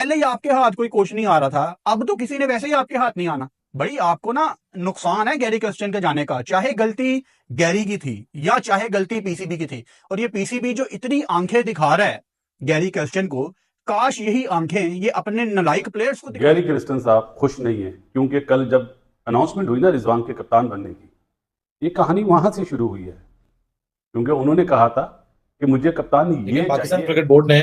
पहले ही आपके हाथ कोई कोच नहीं आ रहा था, अब तो किसी ने वैसे ही आपके हाथ नहीं आना। भाई आपको ना नुकसान है गैरी कर्स्टन के जाने का, चाहे गलती गैरी की थी या चाहे गलती पीसीबी की थी। और ये पीसीबी जो इतनी आंखें दिखा रहा है गैरी कर्स्टन को, काश यही आंखें ये अपने नालायक प्लेयर्स को गैरी क्रिस्टन साहब खुश नहीं है क्योंकि कल जब अनाउंसमेंट हुई ना रिजवान के कप्तान बनने की, ये कहानी वहां से शुरू हुई है। क्योंकि उन्होंने कहा था कि मुझे कप्तान ये पाकिस्तान चाहिए। क्रिकेट बोर्ड ने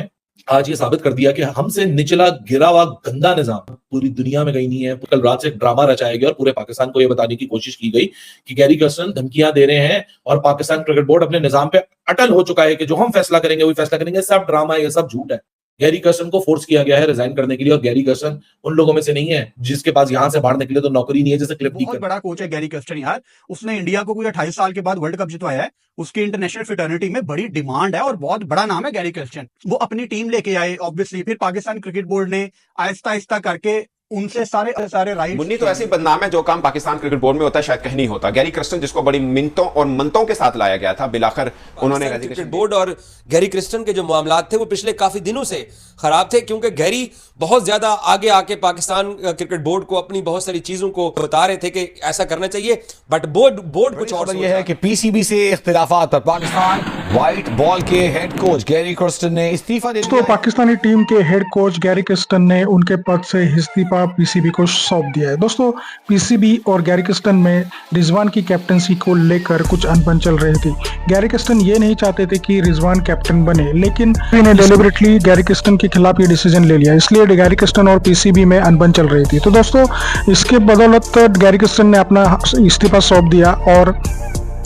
आज ये साबित कर दिया कि हमसे निचला गिरा हुआ गंदा निजाम पूरी दुनिया में कहीं नहीं है। कल रात से ड्रामा रचाया गया और पूरे पाकिस्तान को यह बताने की कोशिश की गई कि गैरी कर्स्टन धमकियां दे रहे हैं और पाकिस्तान क्रिकेट बोर्ड अपने निजाम पे अटल हो चुका है कि जो हम फैसला करेंगे वही फैसला करेंगे। सब ड्रामा है, ये सब झूठ है। गैरी कर्स्टन को फोर्स किया गया है रिजाइन करने के लिए और गैरी कर्स्टन उन लोगों में से नहीं है जिसके पास यहां से बाहर निकले तो नौकरी नहीं है, जैसे क्लिप बहुत बड़ा कोच है गैरी कर्स्टन यार। उसने इंडिया को कोई 28 साल के बाद वर्ल्ड कप जितवाया है। उसकी इंटरनेशनल फिटर्निटी में बड़ी डिमांड है और बहुत बड़ा नाम है गैरी कर्स्टन। वो अपनी टीम लेके आए ऑब्वियसली, फिर पाकिस्तान क्रिकेट बोर्ड ने आहिस्ता आहिस्ता करके उनसे सारे राइट्स। मुन्नी तो ऐसे ही बदनाम है, जो काम पाकिस्तान क्रिकेट बोर्ड में होता है शायद कहीं नहीं होता। गैरी क्रिस्टन जिसको बड़ी मिन्नतों और मनतों के साथ लाया गया था, बिलाखिर उन्होंने क्रिकेट बोर्ड और गैरी क्रिस्टन के जो मामलात थे वो पिछले काफी दिनों से खराब थे, क्योंकि गैरी बहुत ज्यादा आगे आके पाकिस्तान क्रिकेट बोर्ड को अपनी बहुत सारी चीजों को बता रहे थे कि ऐसा करना चाहिए, बट बोर्ड कुछ और यह है कि पीसीबी से इख्तिलाफात पर पाकिस्तान व्हाइट बॉल के हेड कोच गैरी कर्स्टन ने इस्तीफा दे दिया। तो पाकिस्तानी टीम के हेड कोच गैरी कर्स्टन ने उनके पद से इस्तीफा पीसीबी को सौंप दिया है। दोस्तों, पीसीबी और गैरी कर्स्टन में रिजवान की कैप्टनसी को लेकर कुछ अनबन चल रही थी। गैरी कर्स्टन ये नहीं चाहते थे कि रिजवान कैप्टन बने, लेकिन इन्हें डेलिबरेटली गैरी कर्स्टन के खिलाफ ये डिसीजन ले लिया, इसलिए गैरी कर्स्टन और पीसीबी में अनबन चल रही थी। तो दोस्तों, इसके बदौलत गैरी कर्स्टन ने अपना इस्तीफा सौंप दिया और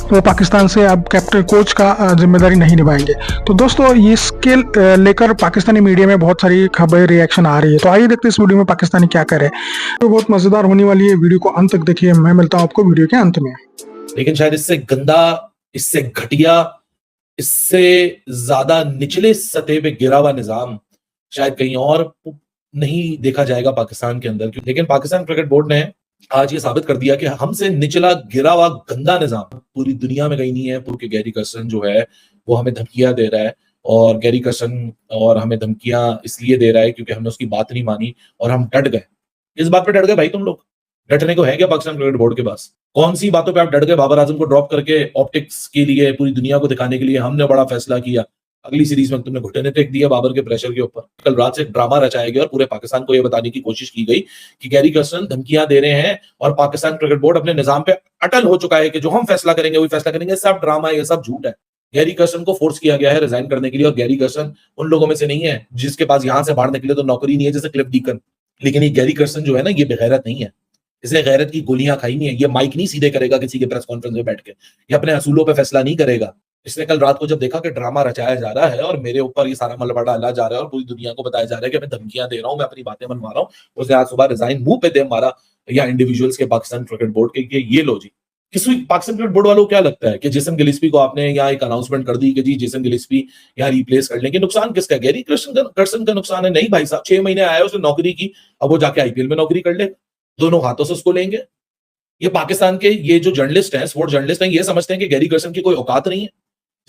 वो पाकिस्तान से अब कैप्टन कोच का जिम्मेदारी नहीं निभाएंगे। तो दोस्तों, इसके लेकर पाकिस्तानी मीडिया में बहुत सारी खबर रिएक्शन आ रही है। तो आइए देखते हैं इस वीडियो में पाकिस्तानी क्या करे। तो बहुत मजेदार होने वाली है, वीडियो को अंत तक देखिए। मैं मिलता हूं आपको वीडियो के अंत में। लेकिन शायद इससे गंदा, इससे घटिया, इससे ज्यादा निचले सतह पे गिरा हुआ निजाम शायद कहीं और नहीं देखा जाएगा पाकिस्तान के अंदर। लेकिन पाकिस्तान क्रिकेट बोर्ड ने आज ये साबित कर दिया कि हमसे निचला गिरा हुआ गंदा निजाम पूरी दुनिया में कहीं नहीं है। पूरे गैरी कर्स्टन जो है वो हमें धमकियां दे रहा है, और गैरी कर्स्टन और हमें धमकियां इसलिए दे रहा है क्योंकि हमने उसकी बात नहीं मानी और हम डट गए। इस बात पे डट गए भाई तुम लोग? डटने को है क्या पाकिस्तान क्रिकेट बोर्ड के पास? कौन सी बातों पे आप डट गए? बाबर आजम को ड्रॉप करके ऑप्टिक्स के लिए, पूरी दुनिया को दिखाने के लिए हमने बड़ा फैसला किया। अगली सीरीज में तुमने घुटने टेक दिया बाबर के प्रेशर के ऊपर। कल रात से ड्रामा रचाया गया और पूरे पाकिस्तान को यह बताने की कोशिश की गई कि गैरी कर्स्टन धमकियां दे रहे हैं और पाकिस्तान क्रिकेट बोर्ड अपने निजाम पे अटल हो चुका है कि जो हम फैसला करेंगे वही फैसला करेंगे। सब ड्रामा है, ये सब झूठ है। गैरी कर्स्टन को फोर्स किया गया है रिजाइन करने के लिए और गैरी कर्स्टन उन लोगों में से नहीं है जिसके पास यहां से बाहर निकले तो नौकरी नहीं है, जैसे क्लिफ डीकन। लेकिन ये गैरी कर्स्टन जो है ना, ये बेगैरत नहीं है। इसने गैरत की गोलियां खाई नहीं है। ये माइक नहीं सीधे करेगा किसी के प्रेस कॉन्फ्रेंस में बैठ के, ये अपने असूलों पे फैसला नहीं करेगा। इसने कल रात को जब देखा कि ड्रामा रचाया जा रहा है और मेरे ऊपर ये सारा मलबा डाला जा रहा है और पूरी दुनिया को बताया जा रहा है कि मैं धमकियां दे रहा हूं, मैं अपनी बातें मनवा रहा हूं, उसने आज सुबह रिजाइन मुंह पे दे मारा, या इंडिविजुअल्स के पाकिस्तान क्रिकेट बोर्ड के ये लो जी। किसी पाकिस्तान क्रिकेट बोर्ड वालों को क्या लगता है कि जेसन गिलिस्पी को आपने यहाँ एक अनाउंसमेंट कर दी कि जी जेसन गिलिस्पी यहाँ रिप्लेस कर लेंगे? नुकसान किसका है? गैरी कर्स्टन का नुकसान है? नहीं भाई साहब, 6 महीने आया उसने नौकरी की, अब वो जाके आईपीएल में नौकरी कर ले, दोनों हाथों से उसको लेंगे। ये पाकिस्तान के ये जो जर्नलिस्ट हैं, स्पोर्ट्स जर्नलिस्ट हैं, ये समझते हैं कि गैरी कर्स्टन की कोई औकात नहीं है।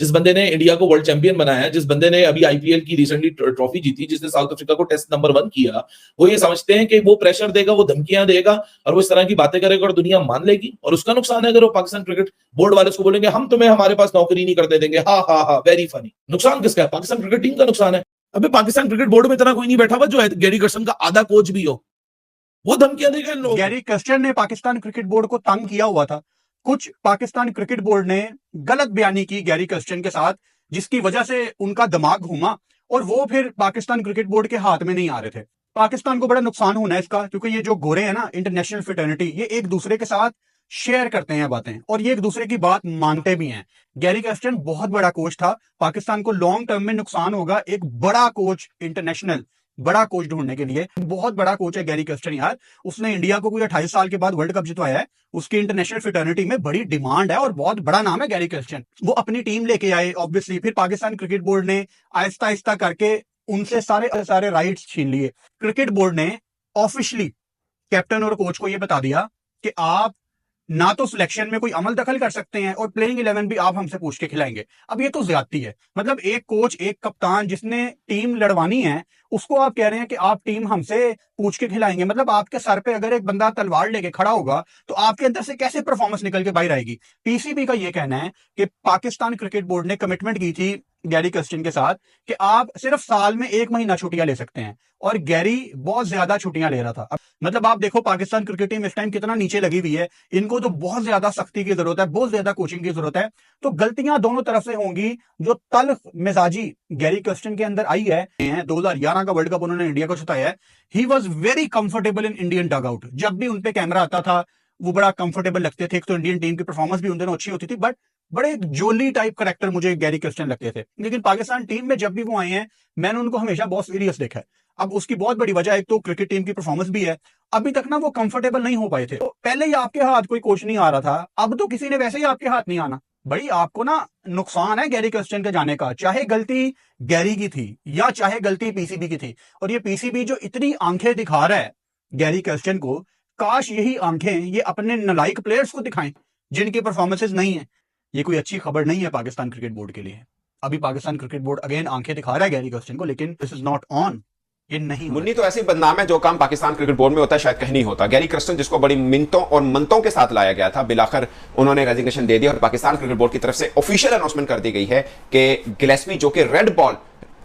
जिस बंदे ने इंडिया को वर्ल्ड चैंपियन बनाया, जिस बंदे ने अभी आईपीएल की रिसेंटली ट्रॉफी जीती, जिसने साउथ अफ्रीका को टेस्ट नंबर 1 किया, वो ये समझते हैं कि वो प्रेशर देगा, वो धमकियां देगा और वो इस तरह की बातें करेगा और दुनिया मान लेगी। और उसका नुकसान है अगर वो पाकिस्तान क्रिकेट बोर्ड वाले उसको बोलेंगे हम तुम्हें हमारे पास नौकरी नहीं करने देंगे। हा हा हा, वेरी फनी। नुकसान किसका है? पाकिस्तान क्रिकेट टीम का नुकसान है। अबे पाकिस्तान क्रिकेट बोर्ड में इतना कोई नहीं बैठा हुआ जो गैरी कर्स्टन का आधा कोच भी हो, वो धमकियां देगा इन लोगों। गैरी कर्स्टन ने पाकिस्तान क्रिकेट बोर्ड को तंग किया हुआ था। कुछ पाकिस्तान क्रिकेट बोर्ड ने गलत बयानी की गैरी कर्स्टन के साथ, जिसकी वजह से उनका दिमाग घूमा और वो फिर पाकिस्तान क्रिकेट बोर्ड के हाथ में नहीं आ रहे थे। पाकिस्तान को बड़ा नुकसान होना है इसका, क्योंकि ये जो गोरे हैं ना, इंटरनेशनल फिटर्निटी, ये एक दूसरे के साथ शेयर करते हैं बातें और ये एक दूसरे की बात मानते भी हैं। गैरी कर्स्टन बहुत बड़ा कोच था, पाकिस्तान को लॉन्ग टर्म में नुकसान होगा। एक बड़ा कोच, इंटरनेशनल बड़ा कोच ढूंढने के लिए बहुत बड़ा कोच है गैरी कर्स्टन यार। उसने इंडिया को कोई 28 साल के बाद वर्ल्ड कप जितवाया है। उसकी इंटरनेशनल फिटर्निटी में बड़ी डिमांड है और बहुत बड़ा नाम है गैरी कर्स्टन। वो अपनी टीम लेके आए ऑब्वियसली, फिर पाकिस्तान क्रिकेट बोर्ड ने आहिस्ता आहिस्ता करके उनसे सारे राइट्स छीन लिए। क्रिकेट बोर्ड ने ऑफिशियली कैप्टन और कोच को यह बता दिया कि आप ना तो सिलेक्शन में कोई अमल दखल कर सकते हैं और प्लेइंग 11 भी आप हमसे पूछ के खिलाएंगे। अब ये तो ज्यादती है। मतलब एक कोच, एक कप्तान जिसने टीम लड़वानी है, उसको आप कह रहे हैं कि आप टीम हमसे पूछ के खिलाएंगे। मतलब आपके सर पे अगर एक बंदा तलवार लेके खड़ा होगा तो आपके अंदर से कैसे परफॉर्मेंस निकल के बाहर आएगी। पीसीबी का ये कहना है कि पाकिस्तान क्रिकेट बोर्ड ने कमिटमेंट की थी गैरी कर्स्टन के साथ कि आप सिर्फ साल में 1 महीना छुट्टियां ले सकते हैं, और गैरी बहुत ज्यादा छुट्टियां ले रहा था। मतलब आप देखो पाकिस्तान क्रिकेट टीम इस टाइम कितना नीचे लगी हुई है, इनको तो बहुत ज्यादा सख्ती की जरूरत है, बहुत ज्यादा कोचिंग की जरूरत है। तो गलतियां दोनों तरफ से होंगी। जो तल्ख मिजाजी गैरी कर्स्टन के अंदर आई है, 2011 का वर्ल्ड कप उन्होंने इंडिया को जिताया है। He was very comfortable in Indian dugout. जब भी उनपे कैमरा आता था वो बड़ा कंफर्टेबल लगते थे। एक तो इंडियन टीम की परफॉर्मेंस भी उन दिनों अच्छी होती थी, बट बड़े जोली टाइप करेक्टर मुझे गैरी कर्स्टन लगते थे। लेकिन पाकिस्तान टीम में जब भी वो आए हैं, मैंने उनको हमेशा बहुत सीरियस देखा है। अब उसकी बहुत बड़ी वजह एक तो क्रिकेट टीम की परफॉर्मेंस भी है। अभी तक ना वो कंफर्टेबल नहीं हो पाए थे। तो पहले ही आपके हाथ कोई कोच नहीं आ रहा था, अब तो किसी ने वैसे ही आपके हाथ नहीं आना। भाई आपको ना नुकसान है गैरी कर्स्टन के जाने का, चाहे गलती गैरी की थी या चाहे गलती पीसीबी की थी। और ये पीसीबी जो इतनी आंखें दिखा रहा है गैरी कर्स्टन को, काश यही आंखें ये अपने नलायक प्लेयर्स को दिखाएं जिनकी परफॉर्मेंसेस नहीं है। ये कोई अच्छी खबर नहीं है पाकिस्तान क्रिकेट बोर्ड के लिए। अभी पाकिस्तान क्रिकेट बोर्ड अगेन आंखें दिखा रहा है गैरी कर्स्टन को, लेकिन दिस इज नॉट ऑन। ये नहीं होना मुन्नी तो ऐसे ही बदनाम है, जो काम पाकिस्तान क्रिकेट बोर्ड में होता है शायद कहीं नहीं होता। गैरी कर्स्टन जिसको बड़ी मिन्नतों और मनतों के साथ लाया गया था, बिलाखिर उन्होंने रेजिग्नेशन दे दिया और पाकिस्तान क्रिकेट बोर्ड की तरफ से ऑफिशियल अनाउंसमेंट कर दी गई है कि गिलेस्पी जो कि रेड बॉल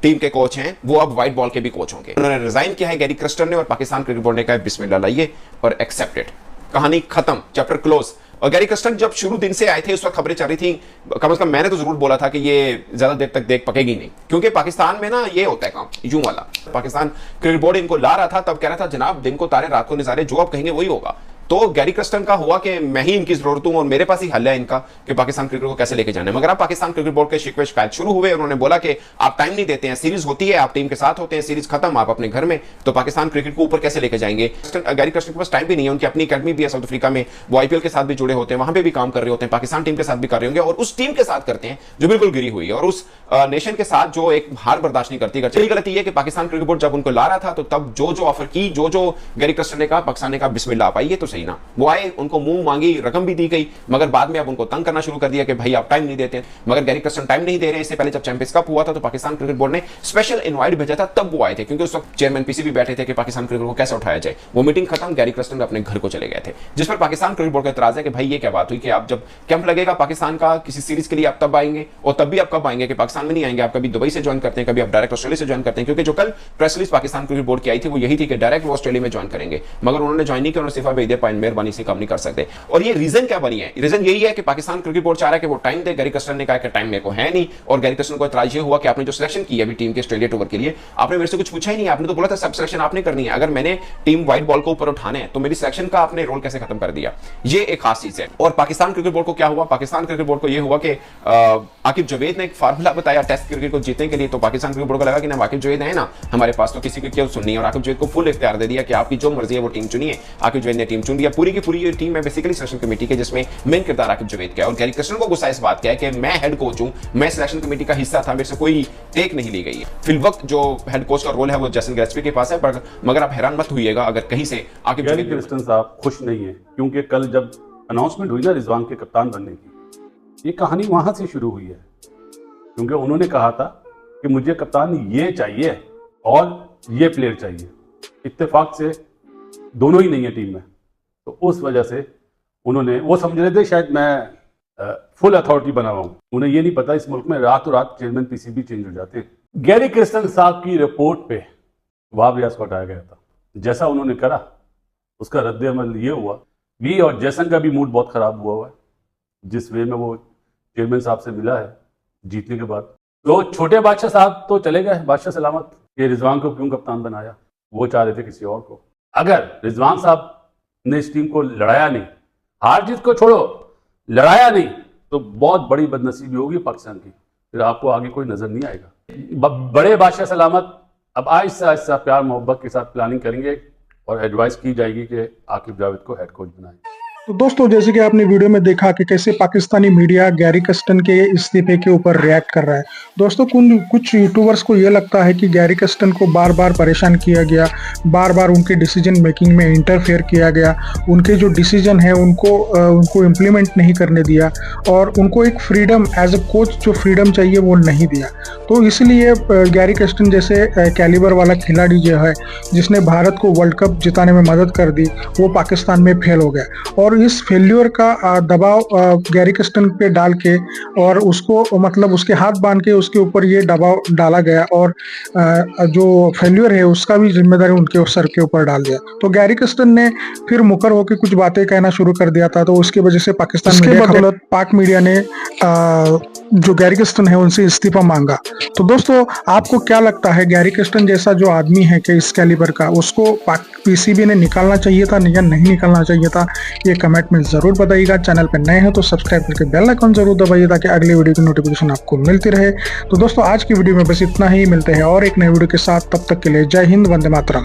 टीम के कोच हैं, वो अब व्हाइट बॉल के भी कोच होंगे। उन्होंने रिजाइन किया है गैरी कर्स्टन ने, और पाकिस्तान क्रिकेट बोर्ड ने कहा बिस्मिल्लाह लाइए और एक्सेप्टेड। कहानी खत्म, चैप्टर क्लोज। और गैरी कर्स्टन जब शुरू दिन से आए थे उस वक्त खबरें चल रही थी, कम से कम मैंने तो जरूर बोला था कि ये ज्यादा देर तक देख पकेगी नहीं, क्योंकि पाकिस्तान में ना ये होता है काम यूं वाला। पाकिस्तान क्रिकेट बोर्ड इनको ला रहा था, तब कह रहा था जनाब दिन को तारे रात को निजारे, जो आप कहेंगे वही होगा। तो गैरी कर्स्टन का हुआ कि मैं ही इनकी जरूरत हूं और मेरे पास ही हल है इनका कि पाकिस्तान क्रिकेट को कैसे लेके जाना है। मगर अब पाकिस्तान क्रिकेट बोर्ड के शिकवे शिकायत शुरू हुए। उन्होंने बोला कि आप टाइम नहीं देते हैं, सीरीज होती है आप टीम के साथ होते हैं, सीरीज खत्म आप अपने घर में, तो पाकिस्तान क्रिकेट को ऊपर कैसे लेके जाएंगे। गैरी कर्स्टन के पास टाइम भी नहीं है, उनकी अपनी अकेडमी भी है साउथ अफ्रीका में, वो आईपीएल के साथ भी जुड़े होते हैं, वहां पे भी काम कर रहे होते हैं, पाकिस्तान टीम के साथ भी कर रहे होंगे और उस टीम के साथ करते हैं जो बिल्कुल गिरी हुई है और उस नेशन के साथ जो एक हार बर्दाश्त नहीं करती। चली गलती है कि पाकिस्तान क्रिकेट बोर्ड जब उनको ला रहा था तो तब जो ऑफर की, जो गैरी कर्स्टन ने कहा, पाकिस्तान ने कहा बिस्मिल्लाह आप आइए तो सही ना। वो आए, उनको मुंह मांगी रकम भी दी गई, मगर बाद में अब उनको तंग करना शुरू कर दिया कि भाई आप टाइम नहीं देते। मगर गैरी कर्स्टन टाइम नहीं दे रहे। इससे पहले जब चैंपियंस कप हुआ था तो पाकिस्तान क्रिकेट बोर्ड ने स्पेशल इनवाइट भेजा था, तब वो आए थे, क्योंकि उस वक्त चेयरमैन पीसीबी बैठे थे कि पाकिस्तान क्रिकेट को कैसे उठाया जाए। वो मीटिंग खत्म, गैरी कर्स्टन अपने घर को चले गए थे, जिस पर पाकिस्तान क्रिकेट बोर्ड का एतराज है कि भाई ये क्या बात हुई कि आप जब कैंप लगेगा पाकिस्तान का किसी सीरीज के लिए आप तब आएंगे, और तब भी आप कब आएंगे कि पाकिस्तान में नहीं आएंगे, आप कभी दुबई से ज्वाइन करते हैं, कभी आप डायरेक्ट ऑस्ट्रेलिया से ज्वाइन करते हैं। क्योंकि जो कल press release Pakistan cricket board की आई थी वो यही थी कि डायरेक्ट वो ऑस्ट्रेलिया में ज्वाइन करेंगे, मगर उन्होंने ज्वाइन नहीं किया, उन्होंने सिर्फ भेज दिया मेहरबानी से काम नहीं कर सकते। और ये रीजन क्या बनी है? रीजन यही है कि पाकिस्तान क्रिकेट बोर्ड चाह रहा है कि वो टाइम दे। गैरी कर्स्टन ने कहा कि टाइम मेरे को है नहीं, और गैरी कर्स्टन को इतराज ये हुआ कि आपने जो सिलेक्शन की है अभी टीम के ऑस्ट्रेलिया टूर के लिए, आपने मेरे से कुछ पूछा ही नहीं, आपने तो बोला था सब सिलेक्शन आपने करनी है। अगर मैंने टीम व्हाइट बॉल को ऊपर उठाने हैं तो मेरी सिलेक्शन का आपने रोल कैसे खत्म कर दिया? ये एक खास चीज है। और पाकिस्तान क्रिकेट बोर्ड को क्या हुआ? पाकिस्तान क्रिकेट बोर्ड को यह हुआ कि आकिब जावेद ने एक फार्मूला बताया टेस्ट क्रिकेट को जीतने के लिए। तो पाकिस्तान क्रिकेट बोर्ड को लगा कि ना आकिब जावेद है ना हमारे पास, तो किसी की क्यों सुननी है, और आकिब जावेद को फुल इख्तियार दे दिया कि आपकी जो मर्जी है वो टीम चुनिए। आकिब जावेद ने टीम चुन लिया, पूरी की पूरी टीम है बेसिकली सिलेक्शन कमेटी के, जिसमें मेन किरदार आकिब जावेद का है। और गैरी कर्स्टन को गुस्सा इस बात का है कि मैं हेड कोच हूं, मैं सिलेक्शन कमेटी का हिस्सा था, मेरे से कोई टेक नहीं ली गई है। फिलवक्त जो हेड कोच का रोल है वो जैसन गिलेस्पी के पास है, पर मगर आप हैरान मत होइएगा अगर कहीं से आकिब गैरी कर्स्टन साहब खुश नहीं है, क्योंकि कल जब अनाउंसमेंट हुई ना रिजवान के कप्तान बनने की, ये कहानी वहां से शुरू हुई है। क्योंकि उन्होंने कहा था कि मुझे कप्तान ये चाहिए और ये प्लेयर चाहिए, इत्तेफाक से दोनों ही नहीं है टीम में, तो उस वजह से उन्होंने, वो समझ रहे थे शायद मैं फुल अथॉरिटी बना हुआ हूं, उन्हें ये नहीं पता इस मुल्क में रातों रात चेयरमैन पीसीबी चेंज हो जाते हैं। गैरी कर्स्टन साहब की रिपोर्ट पे वहाब रियाज को हटाया गया था, जैसा उन्होंने करा उसका रद्द अमल ये हुआ। वी और जैसन का भी मूड बहुत खराब हुआ है, जिस वे में वो चेयरमैन साहब से मिला है जीतने के बाद। तो छोटे बादशाह साहब तो चले गए, बादशाह सलामत। ये रिजवान को क्यों कप्तान बनाया? वो चाह रहे थे किसी और को। अगर रिजवान साहब ने इस टीम को लड़ाया नहीं, हार जीत को छोड़ो, लड़ाया नहीं, तो बहुत बड़ी बदनसीबी होगी पाकिस्तान की, फिर आपको आगे कोई नजर नहीं आएगा। बड़े बादशाह सलामत अब आहिस्ता आहिस्ता प्यार मोहब्बत के साथ प्लानिंग करेंगे और एडवाइस की जाएगी कि आकिब जावेद को हेड कोच बनाएं। तो दोस्तों जैसे कि आपने वीडियो में देखा कि कैसे पाकिस्तानी मीडिया गैरी कस्टन के इस्तीफे के ऊपर रिएक्ट कर रहा है। दोस्तों कुछ यूट्यूबर्स को ये लगता है कि गैरी कस्टन को बार बार परेशान किया गया, बार बार उनके डिसीजन मेकिंग में इंटरफेयर किया गया, उनके जो डिसीजन है उनको इम्प्लीमेंट नहीं करने दिया और उनको एक फ्रीडम एज अ कोच जो फ्रीडम चाहिए वो नहीं दिया। तो इसलिए गैरी कस्टन जैसे कैलिबर वाला खिलाड़ी जो है जिसने भारत को वर्ल्ड कप जिताने में मदद कर दी, वो पाकिस्तान में फेल हो गया और इस फेल्यूर का दबाव गैरी कस्टन पे डाल के और उसको मतलब उसके हाथ बांध के उसके ऊपर ये दबाव डाला गया और जो फेल्यूर है उसका भी जिम्मेदारी उनके सर के ऊपर डाल दिया। तो गैरी कस्टन ने फिर मुकर होकर कुछ बातें कहना शुरू कर दिया था, तो उसकी वजह से पाकिस्तान के बदौलत पाक मीडिया ने जो गैरी कस्टन है उनसे इस्तीफा मांगा। तो दोस्तों आपको क्या लगता है, गैरी कस्टन जैसा जो आदमी है कि इस कैलिबर का, उसको पीसीबी ने निकालना चाहिए था या नहीं निकालना चाहिए था? ये कमेंट में जरूर बताइएगा। चैनल पर नए हैं तो सब्सक्राइब करके बेल आइकन जरूर दबाइए ताकि अगली वीडियो की नोटिफिकेशन आपको मिलती रहे। तो दोस्तों आज की वीडियो में बस इतना ही, मिलते हैं और एक नई वीडियो के साथ, तब तक के लिए जय हिंद, वंदे मातरम।